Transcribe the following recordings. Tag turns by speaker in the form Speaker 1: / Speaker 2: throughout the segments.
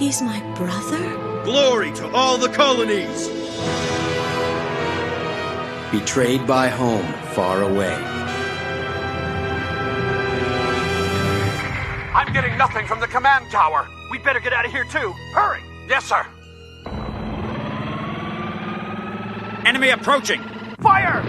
Speaker 1: He's my brother?
Speaker 2: Glory to all the colonies!
Speaker 3: Betrayed by home, far away.
Speaker 4: I'm getting nothing from the command tower. We'd better get out of here too. Hurry! Yes, sir.
Speaker 5: Enemy approaching!
Speaker 4: Fire!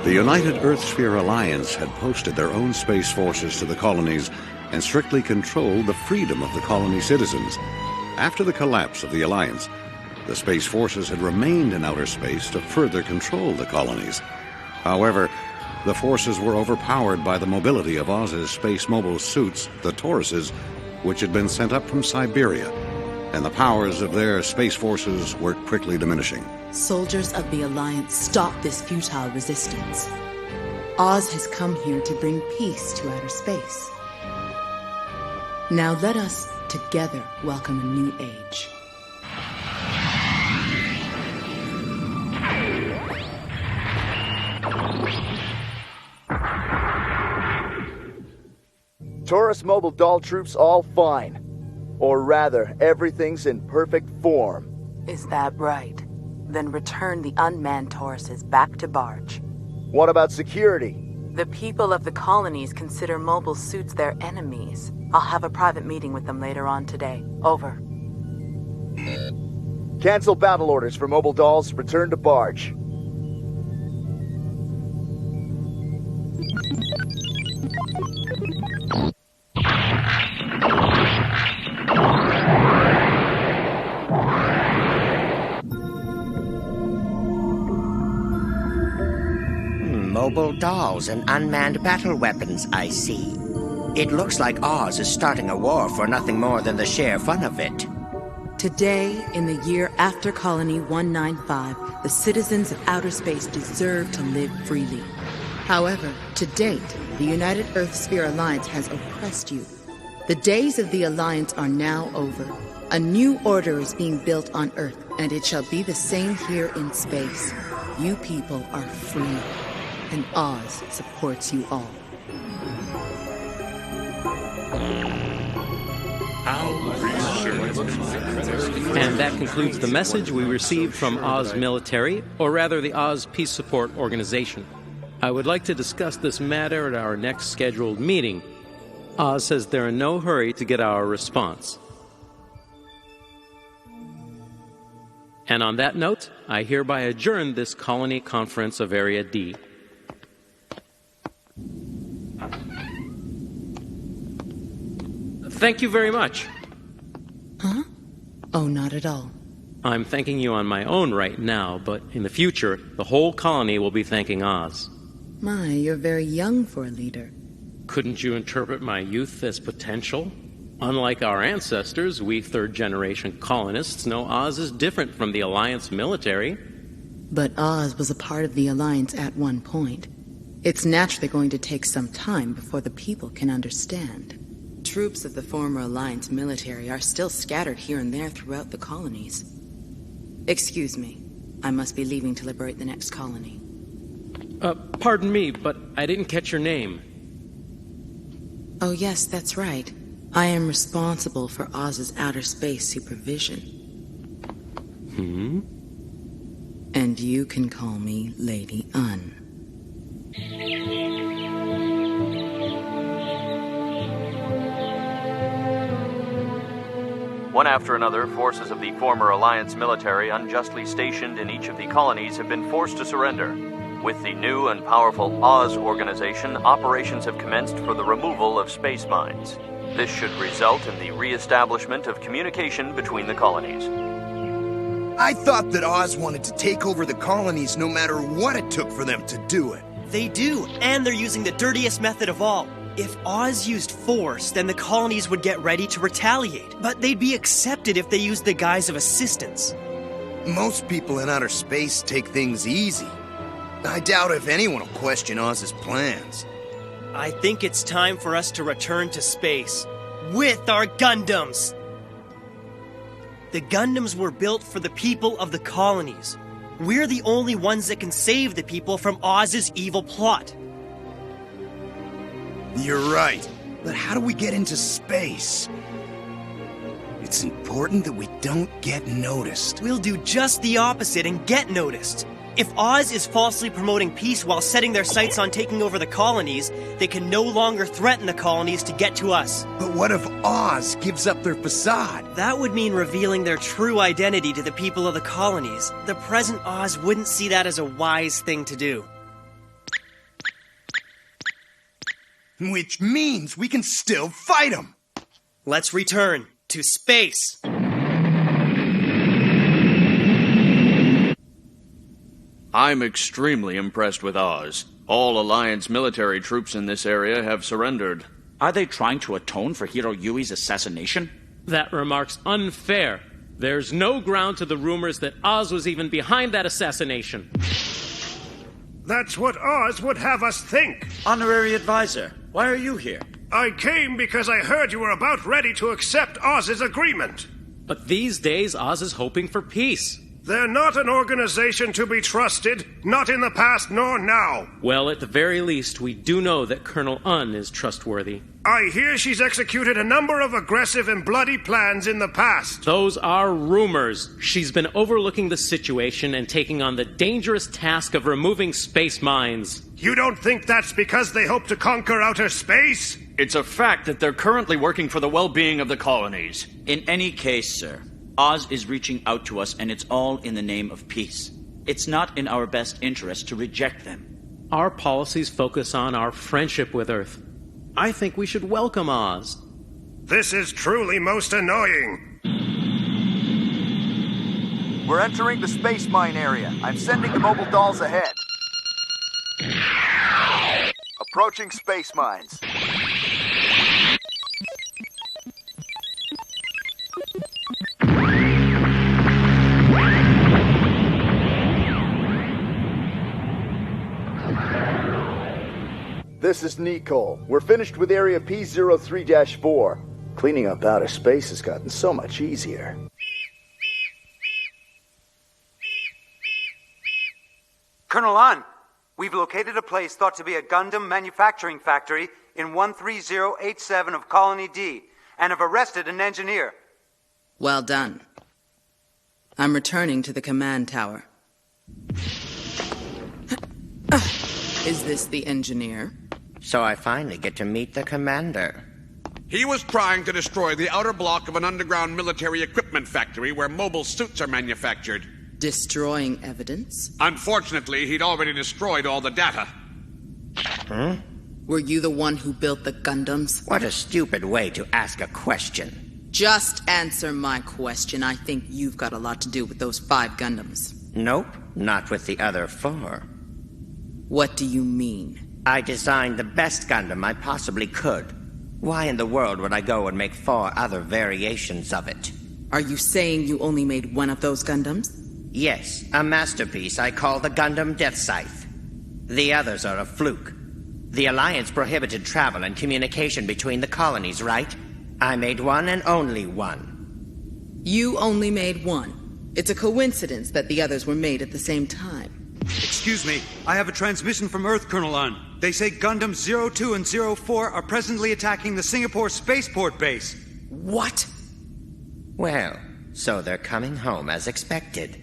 Speaker 6: The United Earthsphere Alliance had posted their own space forces to the colonies and strictly controlled the freedom of the colony citizens. After the collapse of the Alliance, the space forces had remained in outer space to further control the colonies. However, the forces were overpowered by the mobility of Oz's space mobile suits, the Tauruses, which had been sent up from Siberia, and the powers of their space forces were quickly diminishing.
Speaker 7: Soldiers of the Alliance, stop this futile resistance. Oz has come here to bring peace to outer space. Now let us, together, welcome a new age.
Speaker 8: Taurus mobile doll troops all fine. Or rather, everything's in perfect form.
Speaker 7: Is that right? Then return the unmanned Tauruses back to barge.
Speaker 8: What about security?
Speaker 7: The people of the colonies consider mobile suits their enemies. I'll have a private meeting with them later on today. Over.
Speaker 8: Cancel battle orders for mobile dolls. Return to barge.
Speaker 9: Mobile dolls and unmanned battle weapons, I see. It looks like Oz is starting a war for nothing more than the sheer fun of it.
Speaker 7: Today, in the year after Colony 195, the citizens of outer space deserve to live freely. However, to date, the United Earthsphere Alliance has oppressed you. The days of the Alliance are now over. A new order is being built on Earth, and it shall be the same here in space. You people are free, and Oz supports you all.
Speaker 10: And that concludes the message we received from Oz Military, or rather the Oz Peace Support Organization. I would like to discuss this matter at our next scheduled meeting. Oz says they're in no hurry to get our response. And on that note, I hereby adjourn this colony conference of Area D. Thank you very much.
Speaker 7: Huh? Oh, not at all.
Speaker 10: I'm thanking you on my own right now, but in the future, the whole colony will be thanking Oz.
Speaker 7: My, you're very young for a leader.
Speaker 10: Couldn't you interpret my youth as potential? Unlike our ancestors, we third-generation colonists know Oz is different from the Alliance military.
Speaker 7: But Oz was a part of the Alliance at one point. It's naturally going to take some time before the people can understand. Troops of the former Alliance military are still scattered here and there throughout the colonies. Excuse me. I must be leaving to liberate the next colony.
Speaker 10: Pardon me, but I didn't catch your name.
Speaker 7: Oh yes, that's right. I am responsible for Oz's outer space supervision. And you can call me Lady Un.
Speaker 11: One after another, forces of the former Alliance military unjustly stationed in each of the colonies have been forced to surrender. With the new and powerful Oz organization, operations have commenced for the removal of space mines. This should result in the re-establishment of communication between the colonies.
Speaker 12: I thought that Oz wanted to take over the colonies no matter what it took for them to do it.
Speaker 13: They do, and they're using the dirtiest method of all. If Oz used force, then the colonies would get ready to retaliate. But they'd be accepted if they used the guise of assistance.
Speaker 12: Most people in outer space take things easy. I doubt if anyone will question Oz's plans.
Speaker 13: I think it's time for us to return to space. with our Gundams. The Gundams were built for the people of the colonies. We're the only ones that can save the people from Oz's evil plot.
Speaker 12: You're right. But how do we get into space? It's important that we don't get noticed.
Speaker 13: We'll do just the opposite and get noticed. If Oz is falsely promoting peace while setting their sights on taking over the colonies, they can no longer threaten the colonies to get to us.
Speaker 12: But what if Oz gives up their facade?
Speaker 13: That would mean revealing their true identity to the people of the colonies. The present Oz wouldn't see that as a wise thing to do.
Speaker 12: Which means we can still fight them.
Speaker 13: Let's return to space.
Speaker 11: I'm extremely impressed with Oz. All Alliance military troops in this area have surrendered.
Speaker 5: Are they trying to atone for Hiro Yui's assassination?
Speaker 10: That remark's unfair. There's no ground to the rumors that Oz was even behind that assassination.
Speaker 2: That's what Oz would have us think.
Speaker 5: Honorary advisor, why are you here?
Speaker 2: I came because I heard you were about ready to accept Oz's agreement.
Speaker 10: But these days, Oz is hoping for peace.
Speaker 2: They're not an organization to be trusted, not in the past nor now.
Speaker 10: Well, at the very least, we do know that Colonel Un is trustworthy.
Speaker 2: I hear she's executed a number of aggressive and bloody plans in the past.
Speaker 10: Those are rumors. She's been overlooking the situation and taking on the dangerous task of removing space mines.
Speaker 2: You don't think that's because they hope to conquer outer space?
Speaker 11: It's a fact that they're currently working for the well-being of the colonies.
Speaker 5: In any case, sir, Oz is reaching out to us, and it's all in the name of peace. It's not in our best interest to reject them.
Speaker 10: Our policies focus on our friendship with Earth. I think we should welcome Oz.
Speaker 2: This is truly most annoying.
Speaker 8: We're entering the space mine area. I'm sending the mobile dolls ahead. Approaching space mines. This is Nicole. We're finished with Area P03-4. Cleaning up outer space has gotten so much easier.
Speaker 1: Colonel Un, we've located a place thought to be a Gundam manufacturing factory in 13087 of Colony D, and have arrested an engineer.
Speaker 7: Well done. I'm returning to the command tower. Is this the engineer?
Speaker 9: So I finally get to meet the commander.
Speaker 14: He was trying to destroy the outer block of an underground military equipment factory where mobile suits are manufactured.
Speaker 7: Destroying evidence?
Speaker 14: Unfortunately, he'd already destroyed all the data.
Speaker 7: Were you the one who built the Gundams?
Speaker 9: What a stupid way to ask a question.
Speaker 7: Just answer my question. I think you've got a lot to do with those 5 Gundams.
Speaker 9: Nope, not with the other 4.
Speaker 7: What do you mean?
Speaker 9: I designed the best Gundam I possibly could. Why in the world would I go and make 4 other variations of it?
Speaker 7: Are you saying you only made one of those Gundams?
Speaker 9: Yes, a masterpiece I call the Gundam Death Scythe. The others are a fluke. The Alliance prohibited travel and communication between the colonies, right? I made one and only one.
Speaker 7: You only made one. It's a coincidence that the others were made at the same time.
Speaker 15: Excuse me, I have a transmission from Earth, Colonel Un. They say Gundam 02 and 04 are presently attacking the Singapore spaceport base.
Speaker 7: What?
Speaker 9: Well, so they're coming home as expected.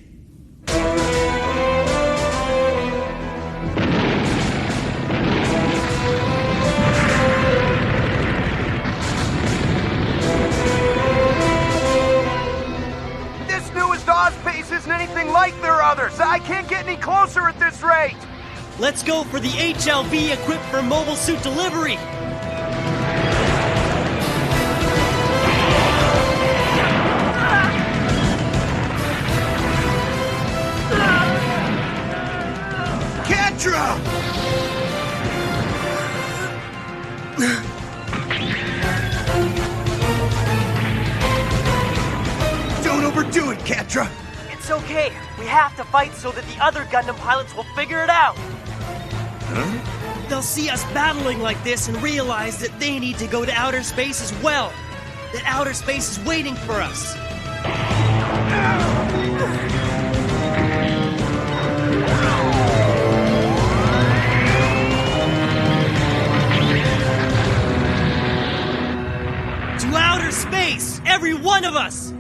Speaker 4: This newest Oz base isn't anything like their others. I can't get any closer at this rate.
Speaker 13: Let's go for the HLV equipped for mobile suit delivery.
Speaker 12: Catra! Don't overdo it, Catra!
Speaker 13: It's okay. We have to fight so that the other Gundam pilots will figure it out.
Speaker 12: Huh?
Speaker 13: They'll see us battling like this and realize that they need to go to outer space as well. that outer space is waiting for us. To outer space, every one of us!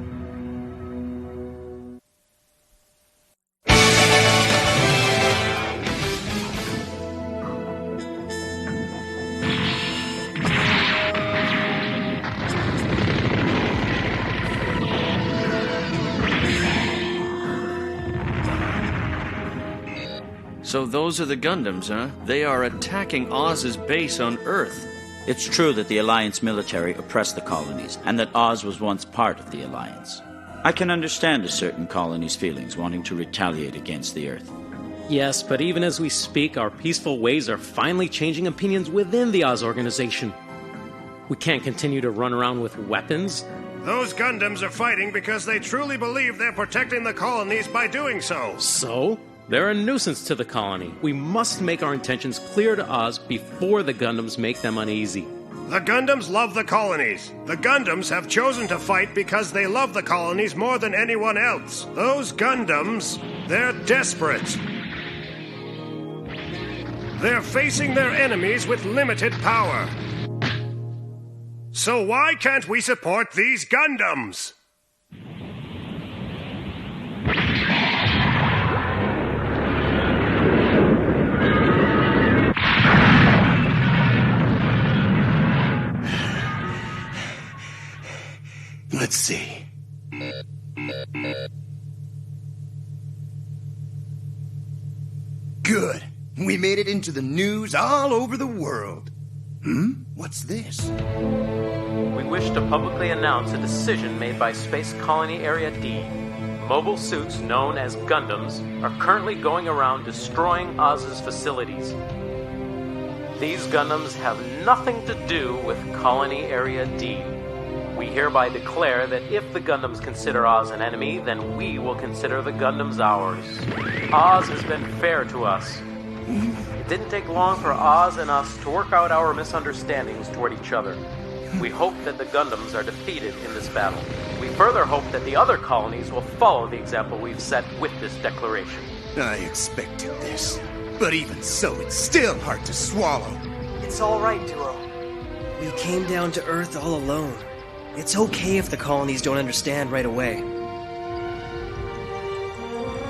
Speaker 11: So those are the Gundams, huh? They are attacking Oz's base on Earth.
Speaker 5: It's true that the Alliance military oppressed the colonies, and that Oz was once part of the Alliance. I can understand a certain colony's feelings wanting to retaliate against the Earth.
Speaker 10: Yes, but even as we speak, our peaceful ways are finally changing opinions within the Oz organization. We can't continue to run around with weapons.
Speaker 2: Those Gundams are fighting because they truly believe they're protecting the colonies by doing so.
Speaker 10: So? They're a nuisance to the colony. We must make our intentions clear to Oz before the Gundams make them uneasy.
Speaker 2: The Gundams love the colonies. The Gundams have chosen to fight because they love the colonies more than anyone else. Those Gundams, they're desperate. They're facing their enemies with limited power. So why can't we support these Gundams?
Speaker 12: Let's see. Good. We made it into the news all over the world. What's this?
Speaker 10: We wish to publicly announce a decision made by Space Colony Area D. Mobile suits known as Gundams are currently going around destroying Oz's facilities. These Gundams have nothing to do with Colony Area D. We hereby declare that if the Gundams consider Oz an enemy, then we will consider the Gundams ours. Oz has been fair to us. It didn't take long for Oz and us to work out our misunderstandings toward each other. We hope that the Gundams are defeated in this battle. We further hope that the other colonies will follow the example we've set with this declaration.
Speaker 12: I expected this, but even so, it's still hard to swallow.
Speaker 13: It's all right, Duo. We came down to Earth all alone. It's okay if the colonies don't understand right away.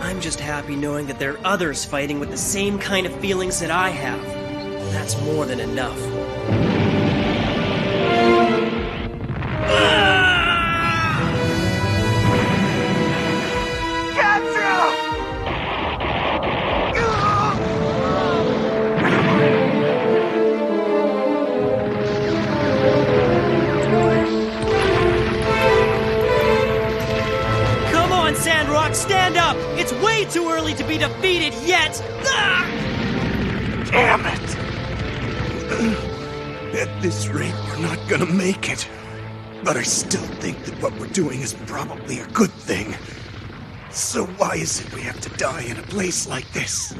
Speaker 13: I'm just happy knowing that there are others fighting with the same kind of feelings that I have. That's more than enough. Stand up! It's way too early to be defeated yet!
Speaker 12: Damn it! At this rate, we're not gonna make it. But I still think that what we're doing is probably a good thing. So why is it we have to die in a place like this?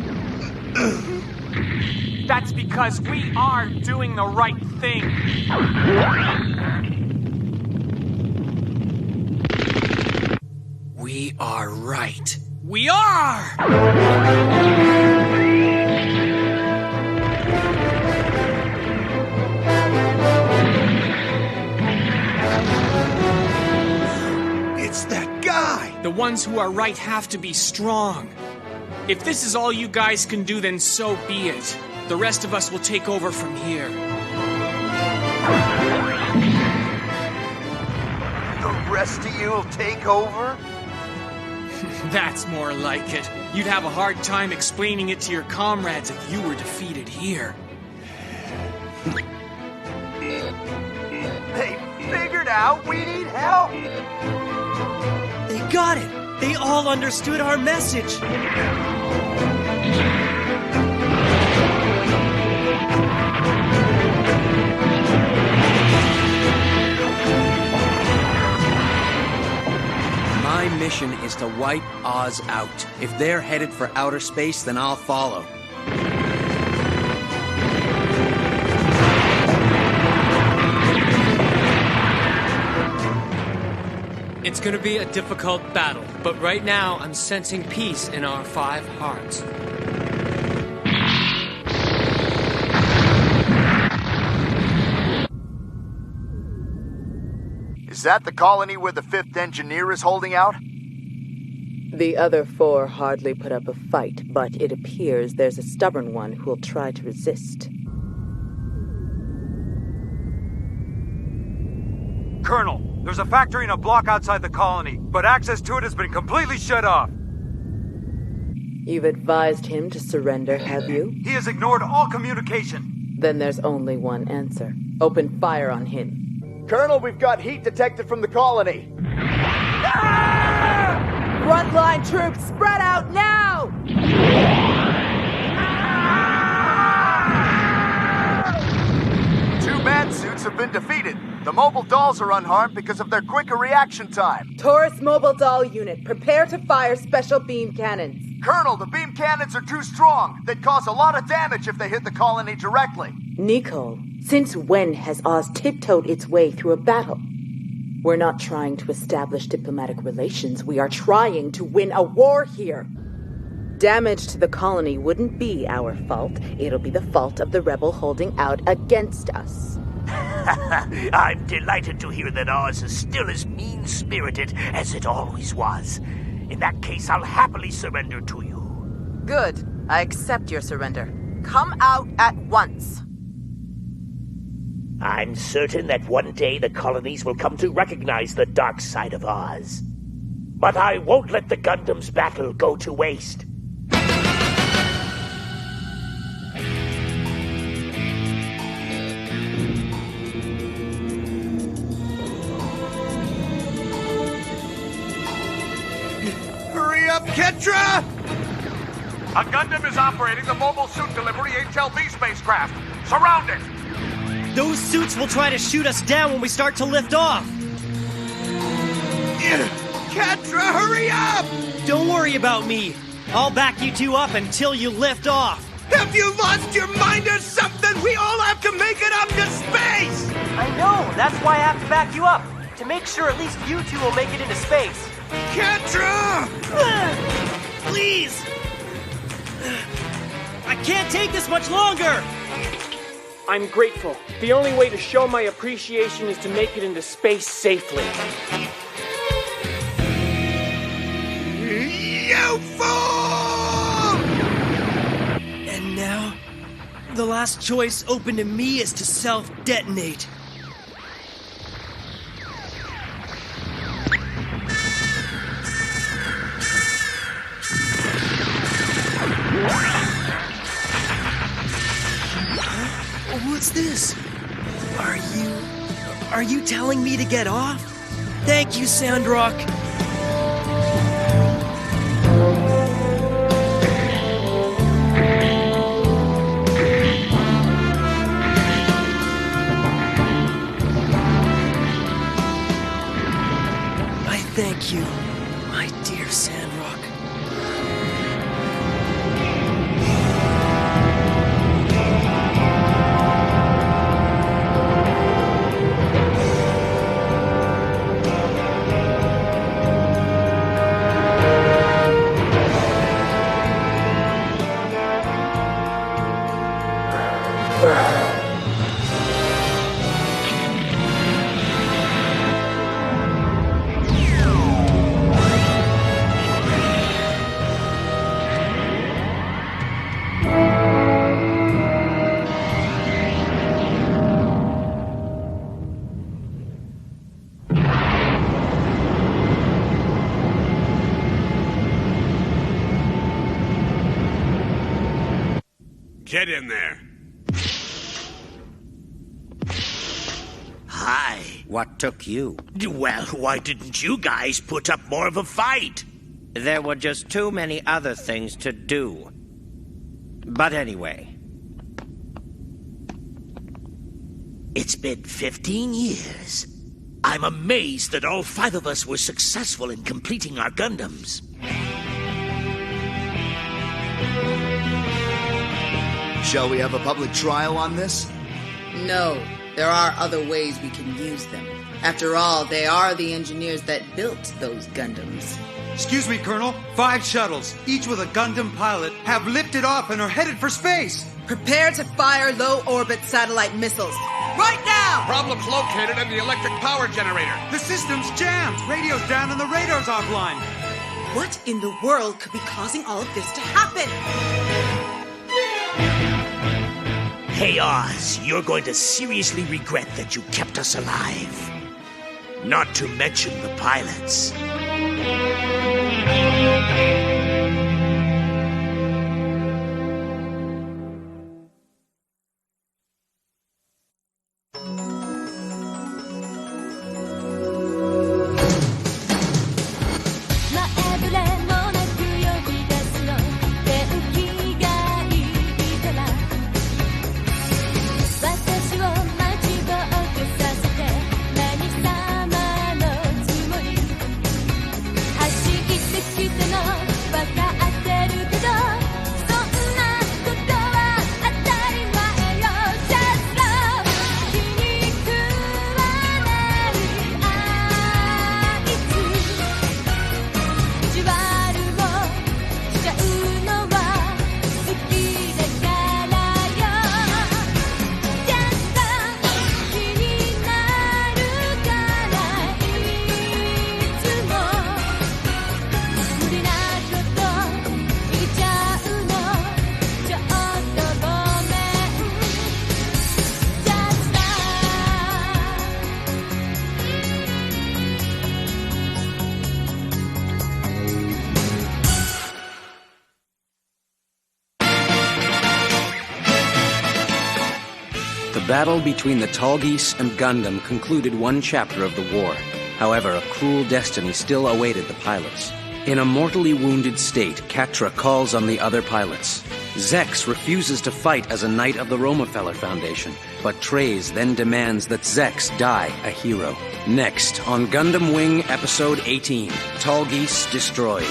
Speaker 16: That's because we are doing the right thing.
Speaker 3: We are right.
Speaker 16: We are!
Speaker 12: It's that guy!
Speaker 16: The ones who are right have to be strong. If this is all you guys can do, then so be it. The rest of us will take over from here.
Speaker 4: The rest of you will take over?
Speaker 16: That's more like it. You'd have a hard time explaining it to your comrades if you were defeated here.
Speaker 4: They figured out we need help!
Speaker 13: They got it! They all understood our message!
Speaker 3: My mission is to wipe Oz out. If they're headed for outer space, then I'll follow.
Speaker 13: It's gonna be a difficult battle, but right now I'm sensing peace in our 5 hearts.
Speaker 8: Is that the colony where the 5th engineer is holding out?
Speaker 7: The other 4 hardly put up a fight, but it appears there's a stubborn one who'll try to resist.
Speaker 1: Colonel, there's a factory in a block outside the colony, but access to it has been completely shut off.
Speaker 7: You've advised him to surrender, have you?
Speaker 1: He has ignored all communication.
Speaker 7: Then there's only one answer. Open fire on him.
Speaker 8: Colonel, we've got heat detected from the colony.
Speaker 7: Frontline troops, spread out now!
Speaker 8: 2 man suits have been defeated. The mobile dolls are unharmed because of their quicker reaction time.
Speaker 7: Taurus Mobile Doll Unit, prepare to fire special beam cannons.
Speaker 8: Colonel, the beam cannons are too strong. They'd cause a lot of damage if they hit the colony directly.
Speaker 7: Nicole, since when has Oz tiptoed its way through a battle? We're not trying to establish diplomatic relations. We are trying to win a war here. Damage to the colony wouldn't be our fault. It'll be the fault of the rebel holding out against us.
Speaker 17: I'm delighted to hear that Oz is still as mean-spirited as it always was. In that case, I'll happily surrender to you.
Speaker 7: Good. I accept your surrender. Come out at once.
Speaker 17: I'm certain that one day the colonies will come to recognize the dark side of Oz. But I won't let the Gundam's battle go to waste.
Speaker 12: Hurry up, Ketra!
Speaker 14: A Gundam is operating the mobile suit delivery HLV spacecraft. Surround it!
Speaker 13: Those suits will try to shoot us down when we start to lift off!
Speaker 12: Ketra, hurry up!
Speaker 13: Don't worry about me. I'll back you 2 up until you lift off.
Speaker 12: Have you lost your mind or something? We all have to make it up to space!
Speaker 13: I know, that's why I have to back you up. To make sure at least you 2 will make it into space.
Speaker 12: Ketra!
Speaker 13: Please! I can't take this much longer! I'm grateful. The only way to show my appreciation is to make it into space safely.
Speaker 12: You fool!
Speaker 13: And now, the last choice open to me is to self-detonate. What's this? Are you telling me to get off? Thank you, Sandrock. I thank you, my dear Sandrock.
Speaker 14: Get in there.
Speaker 17: Hi.
Speaker 9: What took you?
Speaker 17: Well, why didn't you guys put up more of a fight?
Speaker 9: There were just too many other things to do. But anyway.
Speaker 17: It's been 15 years. I'm amazed that all 5 of us were successful in completing our Gundams.
Speaker 18: Shall we have a public trial on this?
Speaker 7: No. There are other ways we can use them. After all, they are the engineers that built those Gundams.
Speaker 15: Excuse me, Colonel. 5 shuttles, each with a Gundam pilot, have lifted off and are headed for space.
Speaker 7: Prepare to fire low-orbit satellite missiles. Right now!
Speaker 14: Problem's located in the electric power generator.
Speaker 15: The system's jammed. Radio's down and the radar's offline.
Speaker 7: What in the world could be causing all of this to happen?
Speaker 17: Hey, Oz, you're going to seriously regret that you kept us alive. Not to mention the pilots.
Speaker 3: The battle between the Tallgeese and Gundam concluded one chapter of the war. However, a cruel destiny still awaited the pilots. In a mortally wounded state, Catra calls on the other pilots. Zex refuses to fight as a knight of the Romefeller Foundation, but Treize then demands that Zex die a hero. Next, on Gundam Wing Episode 18, Tallgeese Destroyed.